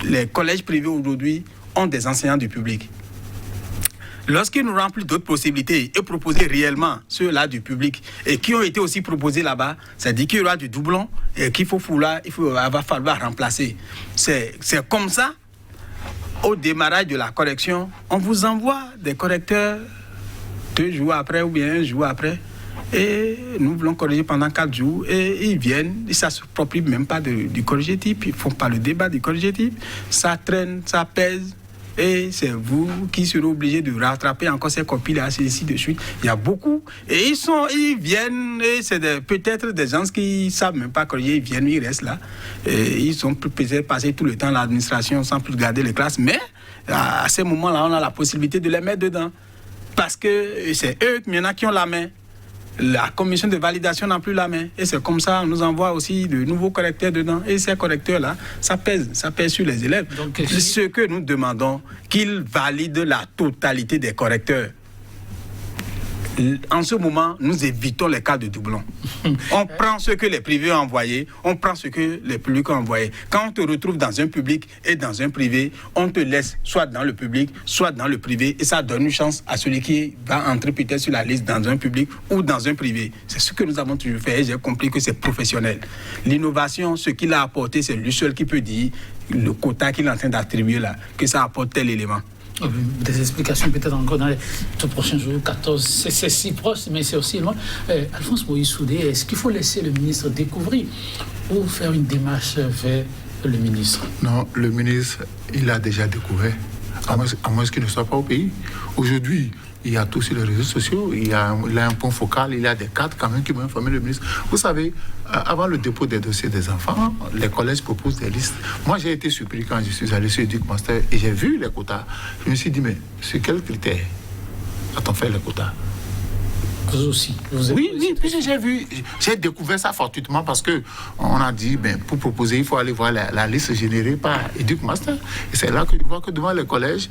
les collèges privés aujourd'hui ont des enseignants du public. Lorsqu'ils nous rendent plus d'autres possibilités et proposer réellement ceux-là du public et qui ont été aussi proposés là-bas, c'est-à-dire qu'il y aura du doublon et qu'il va falloir remplacer. C'est comme ça, au démarrage de la correction, on vous envoie des correcteurs 2 jours après ou bien 1 jour après et nous voulons corriger pendant 4 jours et ils viennent, ils ne s'approprient même pas du corrigé-type, ils ne font pas le débat du corrigé-type, ça traîne, ça pèse. Et c'est vous qui serez obligés de rattraper encore ces copies-là, ainsi de suite. Il y a beaucoup. Et ils viennent, et c'est peut-être des gens qui ne savent même pas corriger, ils viennent, ils restent là. Et ils sont peut-être passés tout le temps à l'administration sans plus garder les classes. Mais à ces moments-là, on a la possibilité de les mettre dedans. Parce que c'est eux, il y en a qui ont la main. La commission de validation n'a plus la main. Et c'est comme ça, on nous envoie aussi de nouveaux correcteurs dedans. Et ces correcteurs-là, ça pèse sur les élèves. Donc, ce que nous demandons, qu'ils valident la totalité des correcteurs. En ce moment, nous évitons les cas de doublons. On prend ce que les privés ont envoyé, on prend ce que les publics ont envoyé. Quand on te retrouve dans un public et dans un privé, on te laisse soit dans le public, soit dans le privé, et ça donne une chance à celui qui va entrer peut-être sur la liste dans un public ou dans un privé. C'est ce que nous avons toujours fait et j'ai compris que c'est professionnel. L'innovation, ce qu'il a apporté, c'est lui seul qui peut dire le quota qu'il est en train d'attribuer là, que ça apporte tel élément.
Des explications peut-être encore dans les prochains jours, 14, c'est si proche, mais c'est aussi loin. Alphonse Moïse Soudé, est-ce qu'il faut laisser le ministre découvrir ou faire une démarche vers le ministre?
Non, le ministre, il a déjà découvert. À moins qu'il ne soit pas au pays. Aujourd'hui, il y a tout sur les réseaux sociaux, il a un point focal, il y a des cadres quand même qui vont informer le ministre. Vous savez, avant le dépôt des dossiers des enfants, les collèges proposent des listes. Moi, j'ai été surpris quand je suis allé sur Duc Master et j'ai vu les quotas. Je me suis dit, mais sur quels critères a-t-on fait les quotas?
Vous aussi.
Oui, puis j'ai découvert ça fortuitement parce qu'on a dit, pour proposer, il faut aller voir la liste générée par Educ Master. Et c'est là que je vois que devant les collèges,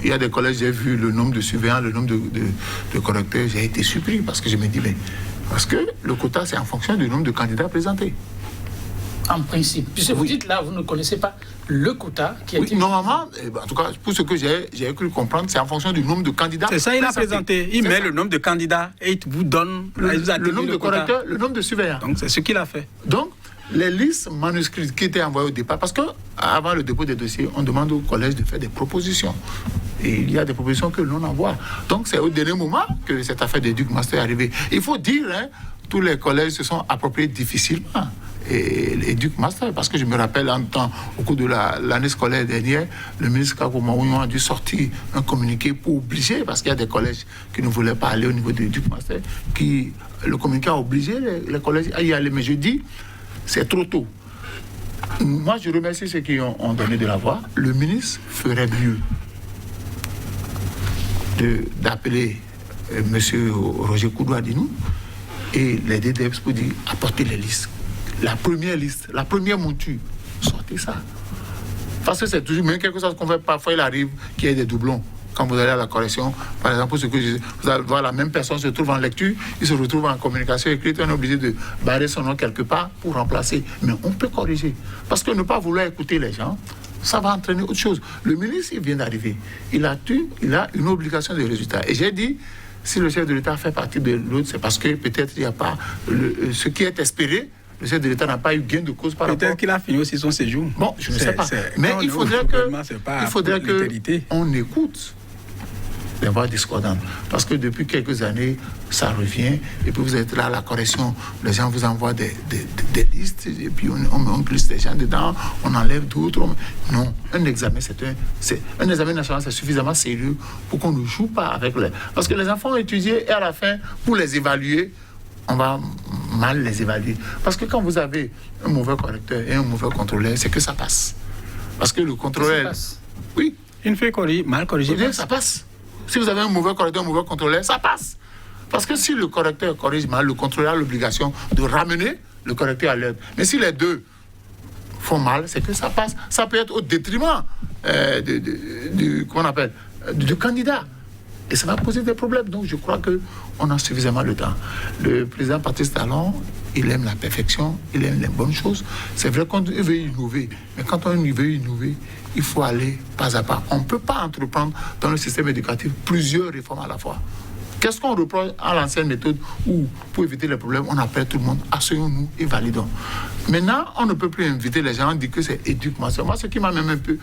il y a des collèges, j'ai vu le nombre de surveillants, le nombre de correcteurs, j'ai été surpris parce que je me dis, parce que le quota, c'est en fonction du nombre de candidats présentés.
En principe. Puisque vous dites là, vous ne connaissez pas le quota qui a été...
Normalement, en tout cas, pour ce que j'ai cru comprendre, c'est en fonction du nombre de candidats.
C'est ça, il a présenté. Il met le nombre de candidats et il vous donne
le nombre de correcteurs, le nombre de surveillants.
Donc, c'est ce qu'il a fait.
Donc, les listes manuscrites qui étaient envoyées au départ, parce qu'avant le dépôt des dossiers, on demande au collège de faire des propositions. Et il y a des propositions que l'on envoie. Donc, c'est au dernier moment que cette affaire de Duc Master est arrivée. Il faut dire, tous les collèges se sont appropriés difficilement. Et Duc Master, parce que je me rappelle au cours de l'année scolaire dernière, le ministre Kakou a dû sortir un communiqué pour obliger, parce qu'il y a des collèges qui ne voulaient pas aller au niveau de Duc Master, le communiqué a obligé les collèges à y aller. Mais je dis, c'est trop tôt. Moi, je remercie ceux qui ont donné de la voix. Le ministre ferait mieux d'appeler M. Roger Koudouadinou et les DDEPS pour dire apporter les listes. La première liste, la première monture, sortez ça. Parce que c'est toujours, même quelque chose qu'on fait, parfois il arrive qu'il y ait des doublons. Quand vous allez à la correction, par exemple, vous allez voir la même personne se trouve en lecture, il se retrouve en communication écrite, on est obligé de barrer son nom quelque part pour remplacer. Mais on peut corriger. Parce que ne pas vouloir écouter les gens, ça va entraîner autre chose. Le ministre, il vient d'arriver. Il a une obligation de résultat. Et j'ai dit, si le chef de l'État fait partie de l'autre, c'est parce que peut-être il n'y a pas ce qui est espéré. Le chef de l'État n'a pas eu gain de cause par rapport...
Peut-être qu'il a fini aussi son séjour.
Bon, je ne sais pas. Mais il faudrait qu'on écoute les voix discordantes. Parce que depuis quelques années, ça revient. Et puis vous êtes là à la correction, les gens vous envoient des listes, et puis on glisse les gens dedans, on enlève d'autres. Non, un examen, un examen national, c'est suffisamment sérieux pour qu'on ne joue pas avec les... Parce que les enfants ont étudié et à la fin, pour les évaluer, on va mal les évaluer. Parce que quand vous avez un mauvais correcteur et un mauvais contrôleur, c'est que ça passe. Parce que le contrôleur... Oui.
Une fois mal corrigé,
ça passe. Si vous avez un mauvais correcteur, un mauvais contrôleur, ça passe. Parce que si le correcteur corrige mal, le contrôleur a l'obligation de ramener le correcteur à l'ordre. Mais si les deux font mal, c'est que ça passe. Ça peut être au détriment du candidat. Et ça va poser des problèmes. Donc je crois qu'on a suffisamment de temps. Le président Patrice Talon, il aime la perfection, il aime les bonnes choses. C'est vrai qu'on veut innover. Mais quand on veut innover, il faut aller pas à pas. On ne peut pas entreprendre dans le système éducatif plusieurs réformes à la fois. Qu'est-ce qu'on reproche à l'ancienne méthode où, pour éviter les problèmes, on appelle tout le monde, asseyons-nous et validons. Maintenant, on ne peut plus inviter les gens, on dit que c'est Educ Master. Moi, ce qui m'a même un peu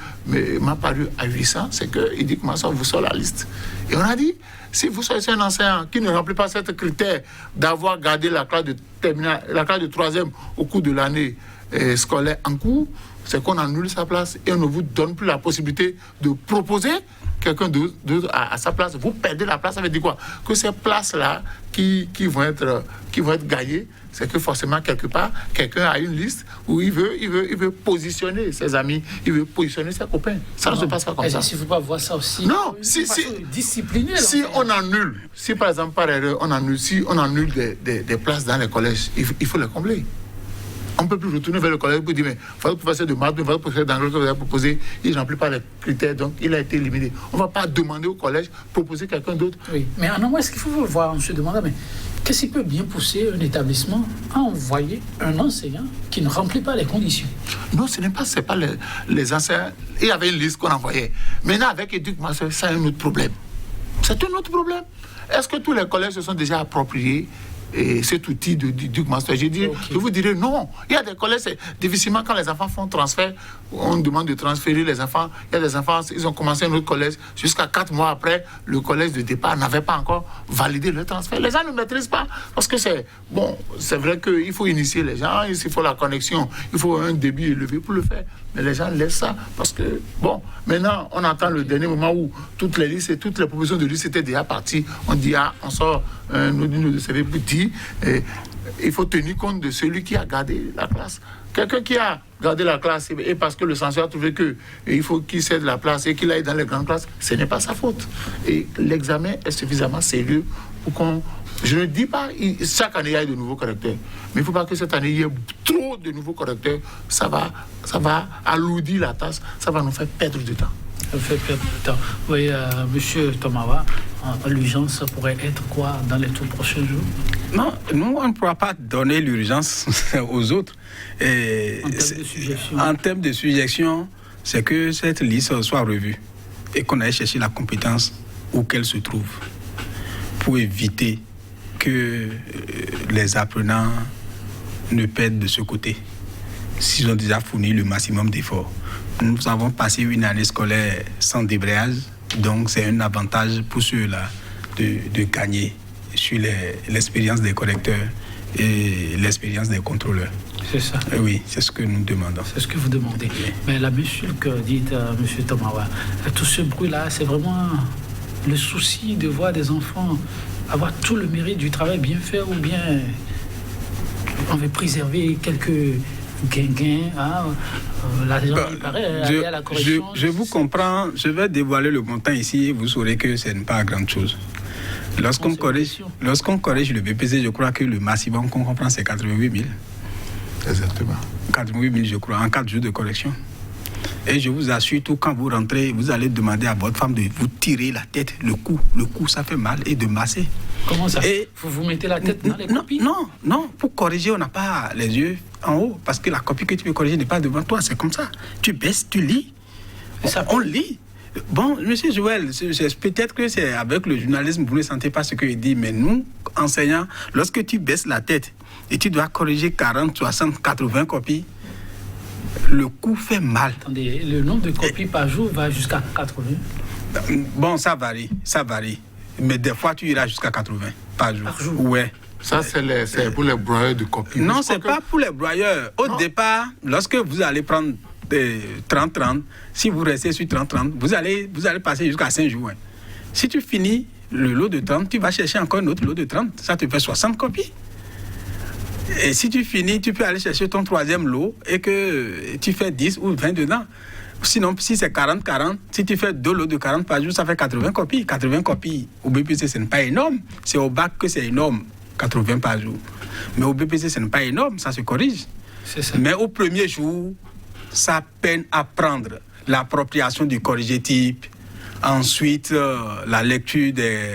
m'a paru ahurissant, c'est que Educ Master vous sort la liste. Et on a dit, si vous soyez un enseignant qui ne remplit pas ce critère d'avoir gardé la classe de terminale, la classe de troisième au cours de l'année scolaire en cours, c'est qu'on annule sa place et on ne vous donne plus la possibilité de proposer quelqu'un d'autre à sa place. Vous perdez la place, ça veut dire quoi? Que ces places-là qui vont être gagnées, c'est que forcément, quelque part, quelqu'un a une liste où il veut positionner ses amis, il veut positionner ses copains. Ça ne se passe pas comme ça.
Il ne faut pas voir ça aussi.
Non,
discipliné.
Si on annule, si par exemple, par erreur, on annule des places dans les collèges, il faut les combler. On ne peut plus retourner vers le collège pour dire, mais votre professeur de maths, votre professeur d'anglais que vous avez proposé, il ne remplit pas les critères, donc il a été éliminé. On ne va pas demander au collège, proposer quelqu'un d'autre.
Oui, mais en amont, est-ce qu'il faut voir, on se demande, mais qu'est-ce qui peut bien pousser un établissement à envoyer un enseignant qui ne remplit pas les conditions?
Non, ce n'est pas les enseignants. Il y avait une liste qu'on envoyait. Maintenant, avec Educ Master, c'est un autre problème. C'est un autre problème. Est-ce que tous les collèges se sont déjà appropriés cet outil de Duc Master? Je vous dirais non. Il y a des collèges, c'est difficilement quand les enfants font transfert, on demande de transférer les enfants. Il y a des enfants, ils ont commencé un autre collège. Jusqu'à 4 mois après, le collège de départ n'avait pas encore validé le transfert. Les gens ne maîtrisent pas. Parce que c'est vrai qu'il faut initier les gens, il faut la connexion, il faut un débit élevé pour le faire. mais les gens laissent ça. Parce que, bon, maintenant, on entend le dernier moment où toutes les listes et toutes les propositions de liste étaient déjà parties. On dit, on sort nos CV pour dire, il faut tenir compte de celui qui a gardé la classe. Quelqu'un qui a gardé la classe et parce que le censeur a trouvé qu'il faut qu'il cède la place et qu'il aille dans les grandes classes, ce n'est pas sa faute. Et l'examen est suffisamment sérieux pour qu'on... Je ne dis pas chaque année il y a de nouveaux correcteurs, mais il ne faut pas que cette année il y ait trop de nouveaux correcteurs. Ça va alourdir la tasse, ça va nous faire perdre du temps.
Ça fait perdre du temps. Oui, monsieur Tomawa, l'urgence pourrait être quoi dans les tout prochains jours?
Non, nous, on ne pourra pas donner l'urgence aux autres. Et en termes de suggestion, c'est que cette liste soit revue et qu'on aille chercher la compétence où qu'elle se trouve pour éviter que les apprenants ne perdent de ce côté s'ils ont déjà fourni le maximum d'efforts. Nous avons passé une année scolaire sans débrayage, donc c'est un avantage pour ceux-là de gagner sur l'expérience des correcteurs et l'expérience des contrôleurs.
C'est ça.
Oui, c'est ce que nous demandons.
C'est ce que vous demandez. Mais la mesure que dit M. Tomawa, tout ce bruit-là, c'est vraiment le souci de voir des enfants avoir tout le mérite du travail bien fait, ou bien on veut préserver quelques gains. L'argent, il paraît, aller à la correction.
Je vous comprends. Je vais dévoiler le montant ici et vous saurez que ce n'est pas grande chose. Lorsqu'on corrige le BPC, je crois que le maximum qu'on comprend, c'est 88 000.
Exactement.
88 000, je crois, en 4 jours de correction. Et je vous assure, tout quand vous rentrez, vous allez demander à votre femme de vous tirer la tête, le cou, ça fait mal, et de masser.
Comment ça? Et vous mettez la tête dans les copies?
Non, pour corriger, on n'a pas les yeux en haut, parce que la copie que tu veux corriger n'est pas devant toi, c'est comme ça. Tu baisses, tu lis. On lit. Bon, monsieur Joël, peut-être que c'est avec le journalisme, vous ne sentez pas ce qu'il dit, mais nous, enseignants, lorsque tu baisses la tête et tu dois corriger 40, 60, 80 copies, le coup fait mal.
Attendez, le nombre de copies par jour va jusqu'à 80?
Bon, ça varie. Mais des fois, tu iras jusqu'à 80 par jour. Ouais.
Ça, c'est pour les broyeurs de copies.
Non, c'est pas pour les broyeurs. Au départ, lorsque vous allez prendre 30-30, si vous restez sur 30-30, vous allez passer jusqu'à 5 jours. Si tu finis le lot de 30, tu vas chercher encore un autre lot de 30. Ça te fait 60 copies. Et si tu finis, tu peux aller chercher ton troisième lot et que tu fais 10 ou 20 dedans. Sinon, si c'est 40-40, si tu fais 2 lots de 40 par jour, ça fait 80 copies. 80 copies au BPC, ce n'est pas énorme. C'est au bac que c'est énorme, 80 par jour. Mais au BPC, ce n'est pas énorme, ça se corrige.
C'est ça.
Mais au premier jour, ça peine à prendre l'appropriation du corrigé type, ensuite la lecture des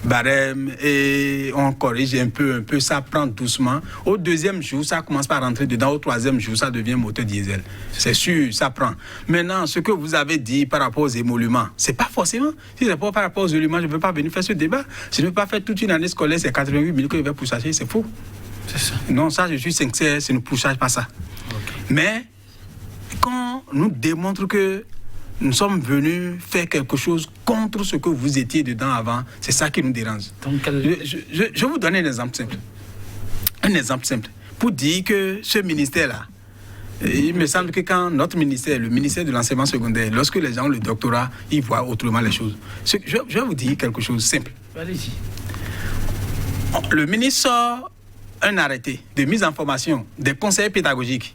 barème et on corrige un peu, ça prend doucement. Au deuxième jour, ça commence par rentrer dedans. Au troisième jour, ça devient moteur diesel. C'est sûr, ça prend. Maintenant, ce que vous avez dit par rapport aux émoluments, c'est pas forcément. Si c'est pas par rapport aux émoluments, je ne veux pas venir faire ce débat. Si je ne veux pas faire toute une année scolaire, c'est 88 000 que je vais pourchasser, c'est faux.
C'est ça.
Non, ça, je suis sincère, je ne pourchasse pas ça. Okay. Mais quand nous démontrons que nous sommes venus faire quelque chose contre ce que vous étiez dedans avant. C'est ça qui nous dérange. Donc, je vous donne un exemple simple. Un exemple simple. Pour dire que ce ministère-là, il me semble que quand notre ministère, le ministère de l'enseignement secondaire, lorsque les gens ont le doctorat, ils voient autrement les choses. Je vais vous dire quelque chose de simple.
Allez-y.
Le ministre sort un arrêté de mise en formation des conseillers pédagogiques.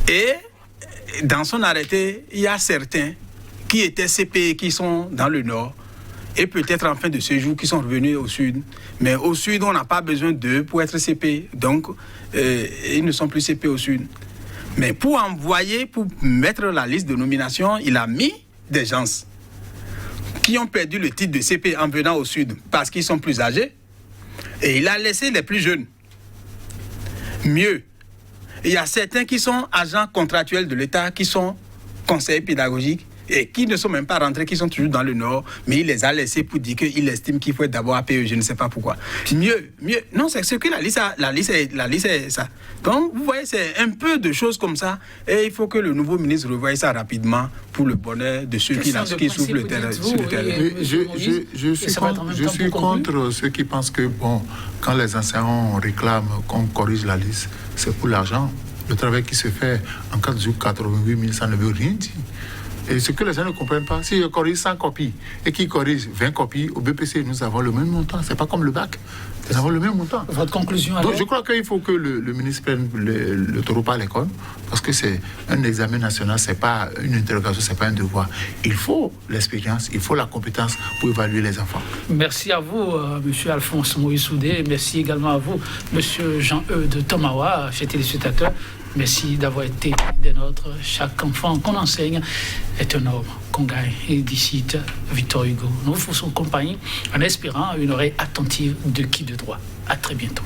Et dans son arrêté, il y a certains qui étaient CP qui sont dans le nord et peut-être en fin de séjour qui sont revenus au sud. Mais au sud, on n'a pas besoin d'eux pour être CP. Donc, ils ne sont plus CP au sud. Mais pour mettre la liste de nomination, il a mis des gens qui ont perdu le titre de CP en venant au sud parce qu'ils sont plus âgés. Et il a laissé les plus jeunes. Mieux. Il y a certains qui sont agents contractuels de l'État, qui sont conseillers pédagogiques et qui ne sont même pas rentrés, qui sont toujours dans le Nord, mais il les a laissés pour dire qu'il estime qu'il faut être d'abord APE, je ne sais pas pourquoi. Mieux. Non, c'est ce que la liste est ça. Donc, vous voyez, c'est un peu de choses comme ça et il faut que le nouveau ministre revoie ça rapidement pour le bonheur de ceux qui souffrent le terrain.
Je suis contre ceux qui pensent que, bon, quand les enseignants réclament qu'on corrige la liste, c'est pour l'argent. le travail qui se fait en 4 jours, 88 000, ça ne veut rien dire. Et ce que les gens ne comprennent pas, si je corrige 100 copies et qu'ils corrigent 20 copies, au BPC, nous avons le même montant. Ce n'est pas comme le bac. Nous avons le même montant.
Votre conclusion alors?
Donc, je crois qu'il faut que le ministre prenne le taureau par les cornes, parce que c'est un examen national, ce n'est pas une interrogation, ce n'est pas un devoir. Il faut l'expérience, il faut la compétence pour évaluer les enfants.
Merci à vous, M. Alphonse Moïse Soudé. Merci également à vous, M. Jean-Eudes Tomawa, chers téléspectateurs. Merci d'avoir été des nôtres. Chaque enfant qu'on enseigne est un homme qu'on gagne. Et d'ici, Victor Hugo. Nous vous faisons compagnie en espérant une oreille attentive de qui de droit. À très bientôt.